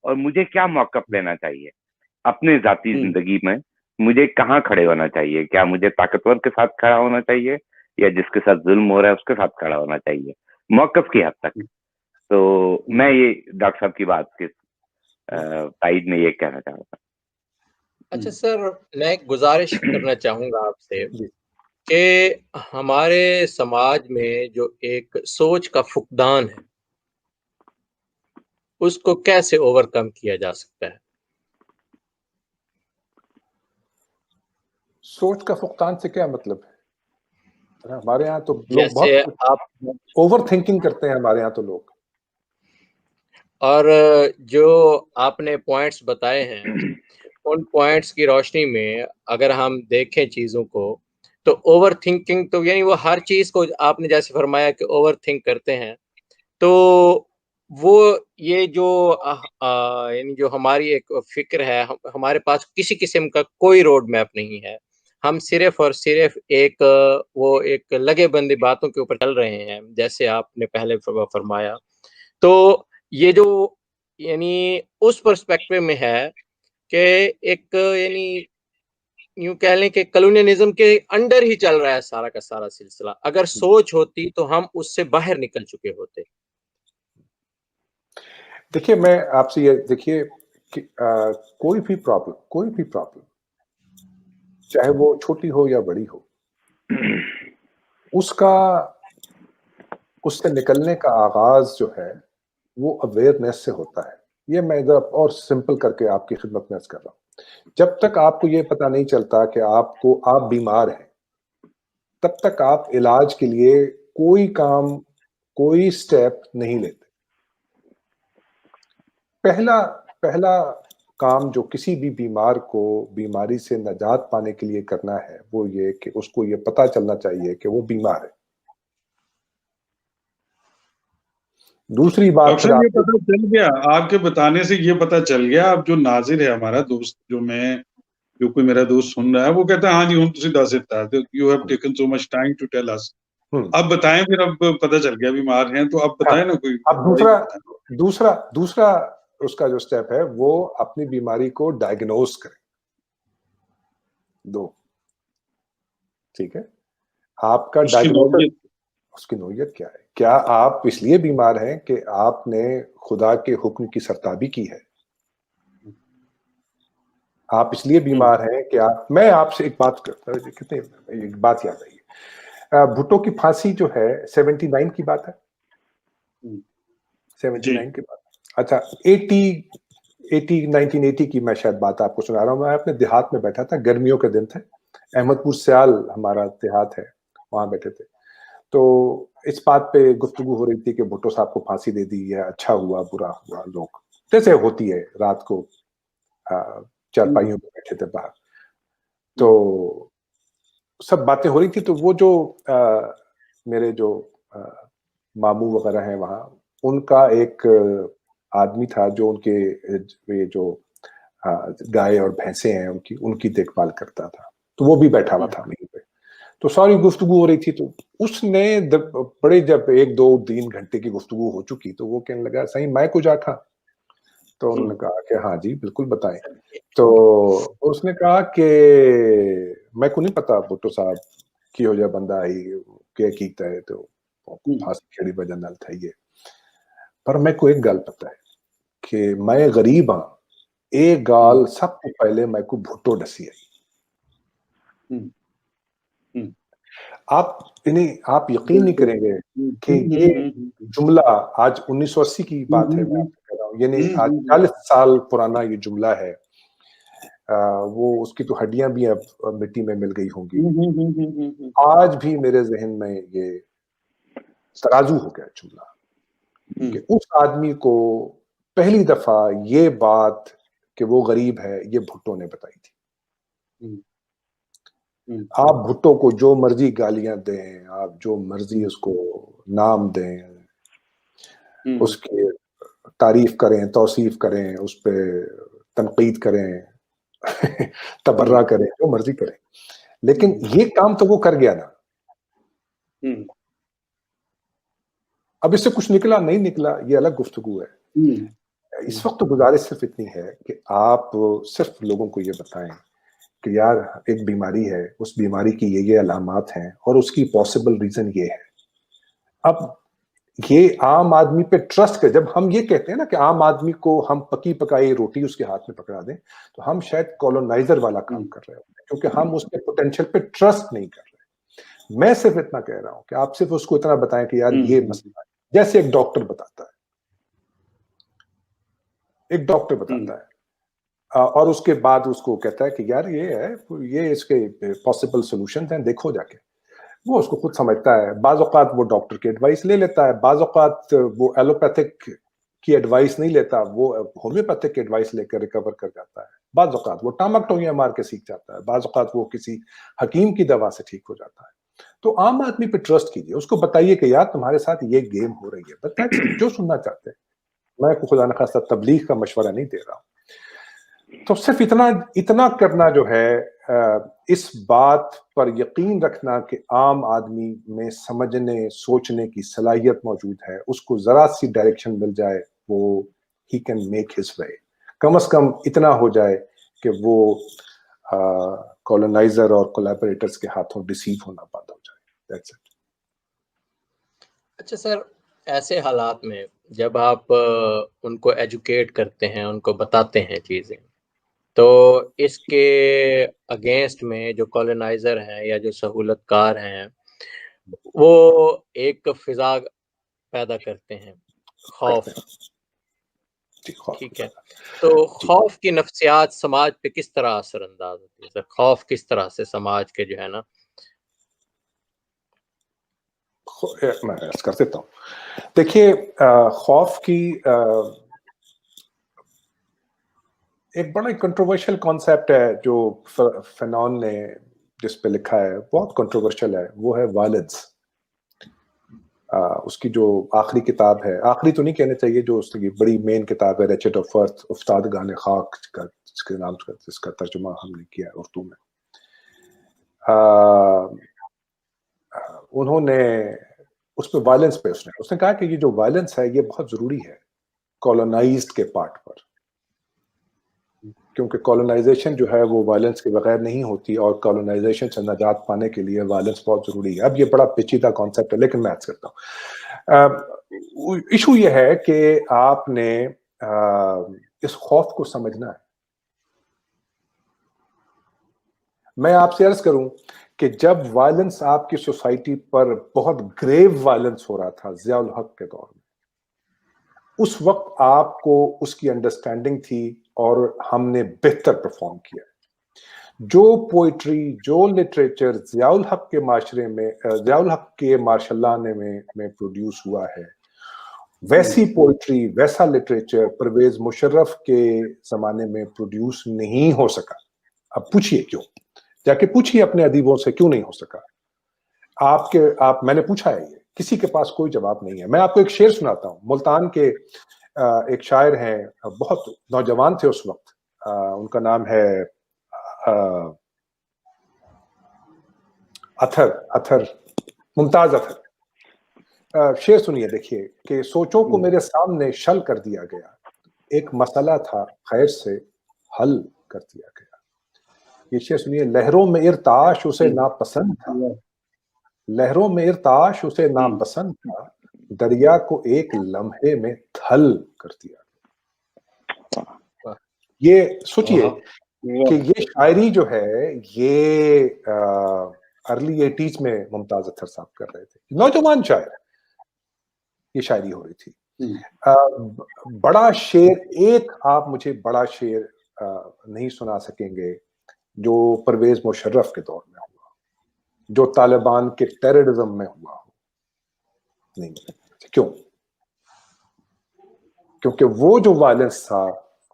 اور مجھے کیا موقف لینا چاہیے اپنے ذاتی زندگی میں. مجھے کہاں کھڑے ہونا چاہیے؟ کیا مجھے طاقتور کے ساتھ کھڑا ہونا چاہیے یا جس کے ساتھ ظلم ہو رہا ہے اس کے ساتھ کھڑا ہونا چاہیے موقف کی حد تک؟ تو میں یہ ڈاکٹر صاحب کی بات کے تائید میں یہ کہنا چاہتا ہوں. اچھا سر، میں ایک گزارش کرنا چاہوں گا آپ سے کہ ہمارے سماج میں جو ایک سوچ کا فقدان ہے اس کو کیسے اوور کم کیا جا سکتا ہے؟ سوچ کا فقدان سے کیا مطلب ہے؟ ہمارے یہاں تو لوگ جیسے بہت آپ اوور تھنکنگ کرتے ہیں ہمارے یہاں تو لوگ. اور جو آپ نے پوائنٹس بتائے ہیں ان پوائنٹس کی روشنی میں اگر ہم دیکھیں چیزوں کو تو اوور تھنکنگ تو یعنی وہ ہر چیز کو آپ نے جیسے فرمایا کہ اوور تھنک کرتے ہیں، تو وہ یہ جو یعنی جو ہماری ایک فکر ہے، ہمارے پاس کسی قسم کا کوئی روڈ میپ نہیں ہے، ہم صرف اور صرف ایک لگے بندی باتوں کے اوپر چل رہے ہیں جیسے آپ نے پہلے فرمایا. تو یہ جو یعنی اس پرسپیکٹو میں ہے کہ ایک یعنی یوں کہہ لیں کہ کلونیلزم کے انڈر ہی چل رہا ہے سارا کا سارا سلسلہ. اگر سوچ ہوتی تو ہم اس سے باہر نکل چکے ہوتے. دیکھیے میں آپ سے یہ دیکھیے کہ کوئی بھی پرابلم چاہے وہ چھوٹی ہو یا بڑی ہو، اس سے نکلنے کا آغاز جو ہے وہ اویئرنیس سے ہوتا ہے. یہ میں ادھر اور سمپل کر کے آپ کی خدمت میں عرض کر رہا ہوں. جب تک آپ کو یہ پتہ نہیں چلتا کہ آپ بیمار ہیں، تب تک آپ علاج کے لیے کوئی سٹیپ نہیں لیتے. پہلا کام جو کسی بھی بیمار کو بیماری سے نجات پانے کے لیے کرنا ہے وہ یہ کہ اس کو یہ پتہ چلنا چاہیے کہ وہ بیمار ہے. دوسری بات ڈاکٹر یہ پتہ چل گیا آپ کے بتانے سے، یہ پتہ چل گیا. اب جو ناظر ہے ہمارا دوست، جو کوئی میرا دوست سن رہا ہے، وہ کہتا ہے ہاں جی ہم تسی دس دیتا ہے، you have taken so much time to tell us. اب بتائیں پھر، اب پتہ چل گیا بیمار ہیں تو اب بتائیں نا کوئی. اب دوسرا اس کا جو سٹیپ ہے وہ اپنی بیماری کو ڈائگنوز کریں. ٹھیک ہے، آپ کا ڈائگنوز، اس کی نوعیت کیا ہے؟ کیا آپ اس لیے بیمار ہیں کہ آپ نے خدا کے حکم کی سرتابی کی ہے؟ آپ اس لیے بیمار ہیں کہ میں آپ سے ایک بات یاد آئی ہے. بھٹو کی پھانسی جو ہے 79 کی بات ہے، 79 کی بات. اچھا 1980 کی میں شاید بات آپ کو سنا رہا ہوں. میں اپنے دیہات میں بیٹھا تھا، گرمیوں کے دن تھے، احمد پور سیال ہمارا دیہات ہے، وہاں بیٹھے تھے. تو اس بات پہ گفتگو ہو رہی تھی کہ بھٹو صاحب کو پھانسی دے دی ہے، اچھا ہوا برا ہوا. لوگ جیسے ہوتی ہے رات کو چارپائیوں پہ بیٹھے تھے باہر، تو سب باتیں ہو رہی تھی. تو وہ جو میرے جو ماموں وغیرہ ہیں وہاں، ان کا ایک آدمی تھا جو ان کے یہ جو گائے اور بھینسیں ہیں ان کی دیکھ بھال کرتا تھا. تو وہ بھی بیٹھا ہوا تھا وہیں پہ. تو ساری گفتگو ہو رہی تھی. تو اس نے بڑے جب 1-2-3 گھنٹے کی گفتگو ہو چکی تو وہ کہنے لگا صحیح میں کچھ آٹھا. تو انہوں نے کہا کہ ہاں جی بالکل بتائیں. تو اس نے کہا کہ میں کو نہیں پتا بھٹو صاحب کی ہو جائے بندہ آئی کیا کیتا ہے تو پھانسی کھیڑی وجہ نال تھا یہ. پر میں کو ایک گل پتا ہے کہ میں غریب ہاں، ایک گال سب کو پہلے میں کو بھٹو ڈسی آئی. آپ یقین نہیں کریں گے کہ یہ جملہ آج 1980 کی بات ہے، میں کہہ رہا ہوں، یعنی آج 40 سال پرانا یہ جملہ ہے. وہ اس کی تو ہڈیاں بھی اب مٹی میں مل گئی ہوں گی. آج بھی میرے ذہن میں یہ ترازو ہو گیا جملہ کہ اس آدمی کو پہلی دفعہ یہ بات کہ وہ غریب ہے یہ بھٹو نے بتائی تھی. آپ بھٹو کو جو مرضی گالیاں دیں، آپ جو مرضی اس کو نام دیں، اس کی تعریف کریں، توصیف کریں، اس پہ تنقید کریں، تبرہ کریں، جو مرضی کریں، لیکن یہ کام تو وہ کر گیا نا. اب اس سے کچھ نکلا نہیں نکلا یہ الگ گفتگو ہے. اس وقت تو گزارش صرف اتنی ہے کہ آپ صرف لوگوں کو یہ بتائیں کہ یار ایک بیماری ہے، اس بیماری کی یہ علامات ہیں اور اس کی پاسبل ریزن یہ ہے. اب یہ عام آدمی پہ ٹرسٹ کر، جب ہم یہ کہتے ہیں نا کہ عام آدمی کو ہم پکی پکائی روٹی اس کے ہاتھ میں پکڑا دیں، تو ہم شاید کالونائزر والا کام کر رہے ہوتے ہیں، کیونکہ ہم اس کے پوٹینشیل پہ ٹرسٹ نہیں کر رہے. میں صرف اتنا کہہ رہا ہوں کہ آپ صرف اس کو اتنا بتائیں کہ یار یہ مسئلہ ہے، جیسے ایک ڈاکٹر بتاتا ہے، اور اس کے بعد اس کو کہتا ہے کہ یار یہ ہے، یہ اس کے پاسبل سولوشن ہیں، دیکھو جا کے. وہ اس کو خود سمجھتا ہے. بعض اوقات وہ ڈاکٹر کی ایڈوائس لے لیتا ہے، بعض اوقات وہ ایلوپیتھک کی ایڈوائس نہیں لیتا، وہ ہومیوپیتھک کی ایڈوائس لے کر ریکور کر جاتا ہے. بعض اوقات وہ ٹامک ٹوئیاں مار کے سیکھ جاتا ہے، بعض اوقات وہ کسی حکیم کی دوا سے ٹھیک ہو جاتا ہے. تو عام آدمی پہ ٹرسٹ کیجیے، اس کو بتائیے کہ یار تمہارے ساتھ یہ گیم ہو رہی ہے، بتائیے جو سننا چاہتے ہیں. میں خدا نخواستہ تبلیغ کا مشورہ نہیں دے رہا ہوں. تو صرف اتنا کرنا جو ہے، اس بات پر یقین رکھنا کہ عام آدمی میں سمجھنے سوچنے کی صلاحیت موجود ہے، اس کو ذرا سی ڈائریکشن مل جائے، وہ ہی کین میک ہز وے. کم از کم اتنا ہو جائے کہ وہ کالونائزر اور کولیبریٹرز کے ہاتھوں ڈیسیو ہونا بند ہو جائے. That's it. اچھا سر، ایسے حالات میں جب آپ ان کو ایجوکیٹ کرتے ہیں، ان کو بتاتے ہیں چیزیں، تو اس کے اگینسٹ میں جو کالونائزر ہیں یا جو سہولت کار ہیں، وہ ایک فضا پیدا کرتے ہیں، خوف. ٹھیک ہے، تو خوف کی نفسیات سماج پہ کس طرح اثر انداز ہوتی ہے سر؟ خوف کس طرح سے سماج کے جو ہے نا، میں عرض کر دیتا ہوں. دیکھیے، خوف کی ایک بڑا کنٹروورشل کانسیپٹ ہے جو فنون نے جس پہ لکھا ہے، بہت کنٹروورشل ہے، وہ ہے وائلنس. اس کی جو آخری کتاب ہے، آخری تو نہیں کہنا چاہیے، جو اس کی بڑی مین کتاب ہے، ریچڈ آف ارتھ، افتادگان خاک کا جس کے نام سے جس کا ترجمہ ہم نے کیا ہے اردو میں. انہوں نے اس پہ وائلنس پہ اس نے کہا کہ یہ جو وائلنس ہے یہ بہت ضروری ہے کالونائزڈ کے پارٹ پر، کیونکہ کالونائزیشن جو ہے وہ وائلنس کے بغیر نہیں ہوتی، اور کالونائزیشن سے نجات پانے کے لیے وائلنس بہت ضروری ہے. اب یہ بڑا پیچیدہ کانسیپٹ ہے، لیکن میں عرض کرتا ہوں. ایشو یہ ہے کہ آپ نے اس خوف کو سمجھنا ہے. میں آپ سے عرض کروں کہ جب وائلنس آپ کی سوسائٹی پر بہت گریو وائلنس ہو رہا تھا ضیاء الحق کے دور میں، اس وقت آپ کو اس کی انڈرسٹینڈنگ تھی اور ہم نے بہتر پرفارم کیا. جو پوئٹری، جو لٹریچر ضیاء الحق کے معاشرے میں، ضیاء الحق کے ماشاء اللہ میں پروڈیوس ہوا ہے، ویسی پوئٹری، ویسا لٹریچر پرویز مشرف کے زمانے میں پروڈیوس نہیں ہو سکا. اب پوچھئے کیوں، جا کے پوچھئے اپنے ادیبوں سے کیوں نہیں ہو سکا. میں نے پوچھا ہے، یہ کسی کے پاس کوئی جواب نہیں ہے. میں آپ کو ایک شعر سناتا ہوں. ملتان کے ایک شاعر ہیں، بہت نوجوان تھے اس وقت، ان کا نام ہے اتھر، ممتاز اتھر. شعر سنیے، دیکھیے کہ سوچوں کو میرے سامنے شل کر دیا گیا، ایک مسئلہ تھا خیر سے حل کر دیا گیا. یہ شعر سنیے. لہروں میں ارتعاش اسے ناپسند تھا، لہروں میں ارتعاش اسے ناپسند تھا، دریا کو ایک لمحے میں تھل کر دیا. یہ سوچئے کہ یہ شاعری جو ہے یہ ارلی 80s میں ممتاز اطہر صاحب کر رہے تھے، نوجوان شاعر، یہ شاعری ہو رہی تھی. بڑا شعر، ایک آپ مجھے بڑا شعر نہیں سنا سکیں گے جو پرویز مشرف کے دور میں ہوا، جو طالبان کے ٹیررزم میں ہوا ہو. نہیں. کیوں؟ کیونکہ وہ جو وائلنس تھا،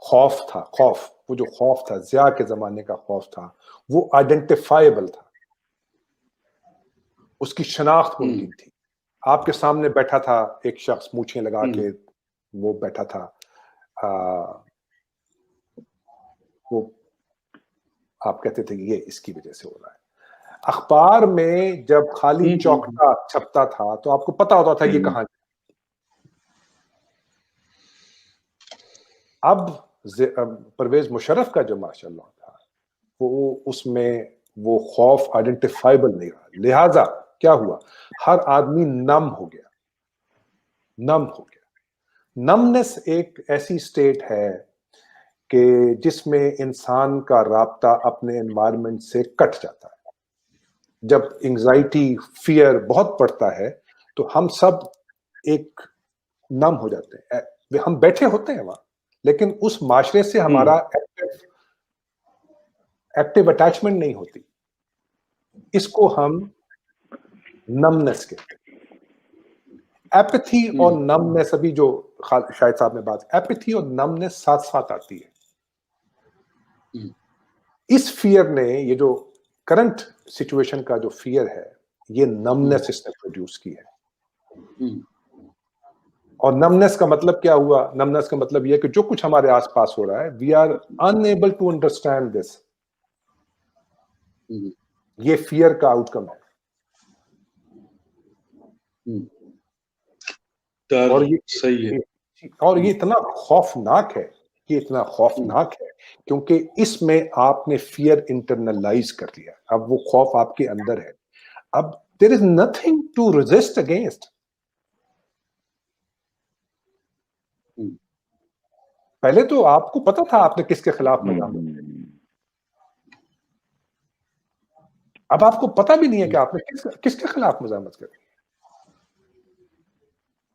خوف تھا، وہ جو خوف تھا، ضیاء کے زمانے کا خوف تھا، وہ آئیڈینٹیفائیبل تھا، اس کی شناخت ممکن تھی. آپ کے سامنے بیٹھا تھا ایک شخص مونچھیں لگا کے، وہ بیٹھا تھا، وہ آپ کہتے تھے کہ یہ اس کی وجہ سے ہو رہا ہے. اخبار میں جب خالی چوکٹا چھپتا تھا تو آپ کو پتا ہوتا تھا یہ کہاں. اب پرویز مشرف کا جو ماشاء اللہ تھا وہ اس میں وہ خوف آئیڈینٹیفائبل نہیں رہا، لہذا کیا ہوا، ہر آدمی نم ہو گیا. نمنس ایک ایسی سٹیٹ ہے کہ جس میں انسان کا رابطہ اپنے انوائرمنٹ سے کٹ جاتا ہے. جب انگزائٹی فیئر بہت پڑتا ہے تو ہم سب ایک نم ہو جاتے ہیں، ہم بیٹھے ہوتے ہیں وہاں لیکن اس معاشرے سے ہمارا ایکٹیو اٹیچمنٹ نہیں ہوتی. اس کو ہم نمنس کہتے ہیں. ایپتھی اور نمنس، ابھی جو شاہد صاحب نے بات، ایپتھی اور نمنس ساتھ ساتھ آتی ہے. اس فیئر نے، یہ جو کرنٹ سچویشن کا جو فیئر ہے، یہ نمنس اس نے پروڈیوس کی ہے. اور نمنس کا مطلب کیا ہوا؟ نمنس کا مطلب یہ کہ جو کچھ ہمارے آس پاس ہو رہا ہے we are unable to understand this. یہ فیئر کا آؤٹ کم ہے. اور یہ اتنا خوفناک ہے، یہ اتنا خوفناک ہے کیونکہ اس میں آپ نے فیئر انٹرنلائز کر لیا. اب وہ خوف آپ کے اندر ہے. اب there is nothing to resist against. پہلے تو آپ کو پتا تھا آپ نے کس کے خلاف مزاحمت کی، اب آپ کو پتا بھی نہیں ہے کہ آپ نے کس کے خلاف مزاحمت کری.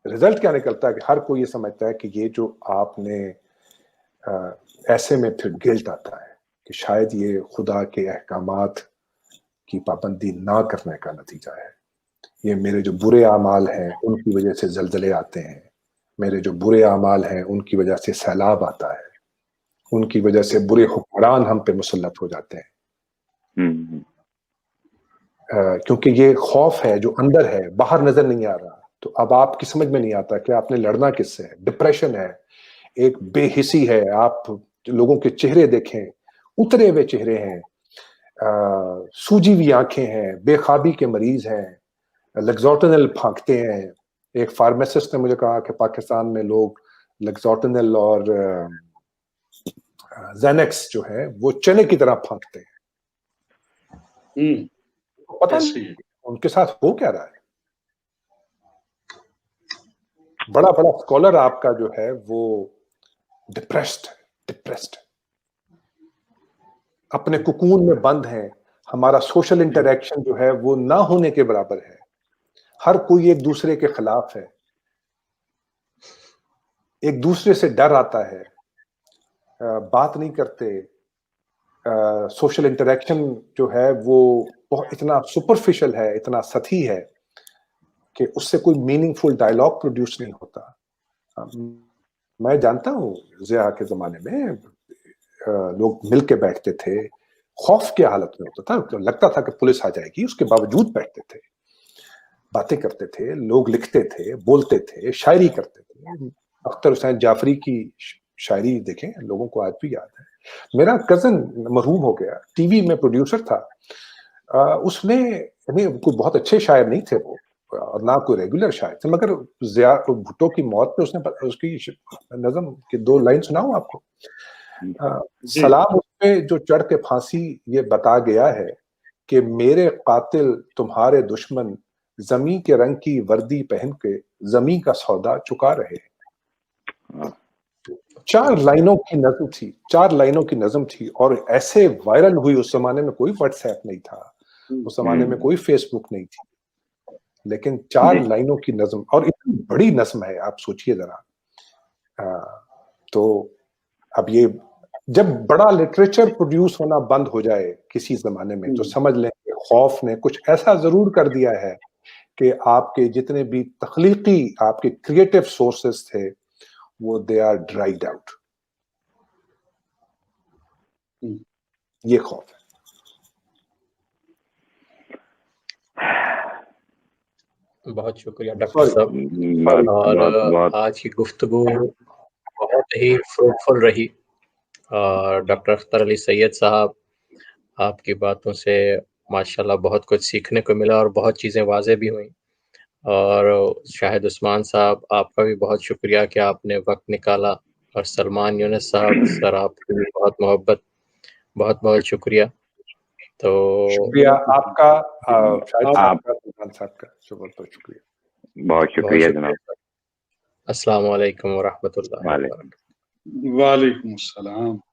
رزلٹ کیا نکلتا ہے کہ ہر کوئی یہ سمجھتا ہے کہ یہ جو آپ نے ایسے میں پھر گلٹ آتا ہے کہ شاید یہ خدا کے احکامات کی پابندی نہ کرنے کا نتیجہ ہے. یہ میرے جو برے اعمال ہیں ان کی وجہ سے زلزلے آتے ہیں، میرے جو برے اعمال ہیں ان کی وجہ سے سیلاب آتا ہے، ان کی وجہ سے برے حکمران ہم پہ مسلط ہو جاتے ہیں. کیونکہ یہ خوف ہے جو اندر ہے، باہر نظر نہیں آ رہا. تو اب آپ کی سمجھ میں نہیں آتا کہ آپ نے لڑنا کس سے ہے. ڈپریشن ہے، ایک بے حسی ہے. آپ لوگوں کے چہرے دیکھیں، اترے ہوئے چہرے ہیں، سوجی ہوئی آنکھیں ہیں، بے خوابی کے مریض ہیں، لیگزوٹنل پھانکتے ہیں. ایک فارمیسسٹ نے مجھے کہا کہ پاکستان میں لوگ لیگزوٹنل اور زینکس جو ہے وہ چنے کی طرح پھانکتے ہیں. پتہ نہیں ان کے ساتھ ہو کیا رہا ہے. بڑا بڑا اسکالر آپ کا جو ہے وہ ڈپریسڈ اپنے ککون میں بند ہیں. ہمارا سوشل انٹریکشن جو ہے وہ نہ ہونے کے برابر ہے. ہر کوئی ایک دوسرے کے خلاف ہے، ایک دوسرے سے ڈر آتا ہے، بات نہیں کرتے. سوشل انٹریکشن جو ہے وہ اتنا سپرفیشل ہے، اتنا سطحی ہے کہ اس سے کوئی میننگ فل ڈائلاگ پروڈیوس نہیں ہوتا. میں جانتا ہوں ضیاء کے زمانے میں لوگ مل کے بیٹھتے تھے، خوف کی حالت میں ہوتا تھا، لگتا تھا کہ پولیس آ جائے گی، اس کے باوجود بیٹھتے تھے، باتیں کرتے تھے، لوگ لکھتے تھے، بولتے تھے، شاعری کرتے تھے. اختر حسین جعفری کی شاعری دیکھیں، لوگوں کو آج بھی یاد ہے. میرا کزن مرحوم ہو گیا، ٹی وی میں پروڈیوسر تھا. اس نے کوئی بہت اچھے شاعر نہیں تھے وہ، اور نہ کوئی ریگولر شاعر تھے، مگر ضیاء بھٹو کی موت پہ اس کی نظم کی 2 لائن سناؤں آپ کو. سلام اس پہ جو چڑھ کے پھانسی یہ بتا گیا ہے کہ میرے قاتل تمہارے دشمن زمیں کے رنگ کی وردی پہن کے زمیں کا سودا چکا رہے. 4 لائنوں کی نظم تھی، 4 لائنوں کی نظم تھی، اور ایسے وائرل ہوئی. اس زمانے میں کوئی واٹس ایپ نہیں تھا، اس زمانے میں کوئی فیس بک نہیں تھی، لیکن 4 لائنوں کی نظم، اور اتنی بڑی نظم ہے، آپ سوچئے ذرا. تو اب یہ جب بڑا لٹریچر پروڈیوس ہونا بند ہو جائے کسی زمانے میں تو سمجھ لیں کہ خوف نے کچھ ایسا ضرور کر دیا ہے کہ آپ کے جتنے بھی تخلیقی، آپ کے کریٹو سورسز تھے وہ دے آر ڈرائیڈ آؤٹ. یہ خوف ہے. بہت شکریہ ڈاکٹر صاحب، اور آج کی گفتگو بہت ہی فروٹفل رہی. اور ڈاکٹر اختر علی سید صاحب، آپ کی باتوں سے ماشاءاللہ بہت کچھ سیکھنے کو ملا اور بہت چیزیں واضح بھی ہوئیں. اور شاہد عثمان صاحب، آپ کا بھی بہت شکریہ کہ آپ نے وقت نکالا اور سلمان یونس صاحب سر آپ کی بہت محبت، بہت بہت شکریہ. تو شکریہ آپ کا، شاہد صاحب کا، سلمان صاحب کا بہت شکریہ. بہت شکریہ جناب. السلام علیکم ورحمۃ اللہ وبرکاتہ. وعلیکم السلام.